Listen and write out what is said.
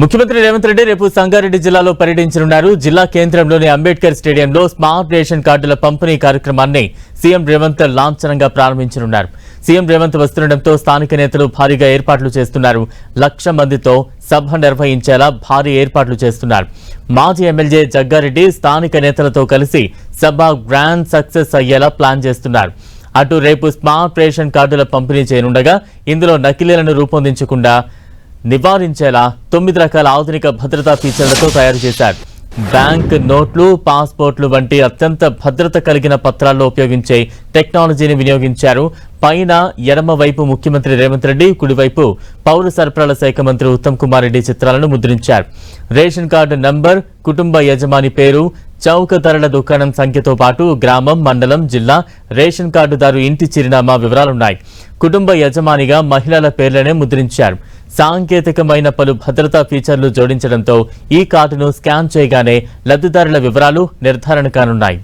ముఖ్యమంత్రి రేవంత్ రెడ్డి రేపు సంగారెడ్డి జిల్లాలో పర్యటించనున్నారు. జిల్లా కేంద్రంలోని అంబేద్కర్ స్టేడియంలో స్మార్ట్ రేషన్ కార్డుల పంపిణీ కార్యక్రమాన్ని సీఎం రేవంత్ లాంఛనంగా ప్రారంభించనున్నారు. సీఎం రేవంత్ వస్తుండటంతో స్థానిక నేతలు భారీగా ఏర్పాట్లు చేస్తున్నారు. 1,00,000 మందితో సభ నిర్వహించేలా భారీ ఏర్పాట్లు చేస్తున్నారు. మాజీ ఎమ్మెల్యే జగ్గారెడ్డి స్థానిక నేతలతో కలిసి సభ గ్రాండ్ సక్సెస్ అయ్యేలా ప్లాన్ చేస్తున్నారు. అటు రేపు స్మార్ట్ రేషన్ కార్డుల పంపిణీ చేయనుండగా ఇందులో నకిలీలను రూపొందించకుండా నివారించేలా 9 రకాల ఆధునిక భద్రతా ఫీచర్లతో తయారు చేశారు. బ్యాంక్ నోట్లు, పాస్పోర్ట్లు వంటి అత్యంత భద్రత కలిగిన పత్రాల్లో ఉపయోగించే టెక్నాలజీని వినియోగించారు. పైన ఎడమ వైపు ముఖ్యమంత్రి రేవంత్ రెడ్డి, కుడివైపు పౌర సరఫరాల శాఖ మంత్రి ఉత్తమ్ కుమార్ రెడ్డి చిత్రాలను ముద్రించారు. రేషన్ కార్డు నంబర్, కుటుంబ యజమాని పేరు, చౌక ధరల దుకాణం సంఖ్యతో పాటు గ్రామం, మండలం, జిల్లా, రేషన్ కార్డుదారు ఇంటి చిరునామా వివరాలున్నాయి. కుటుంబ యజమానిగా మహిళల పేర్లనే ముద్రించారు. సాంకేతికమైన పలు భద్రతా ఫీచర్లు జోడించడంతో ఈ కార్డును స్కాన్ చేయగానే లబ్ధిదారుల వివరాలు నిర్ధారణ కానున్నాయి.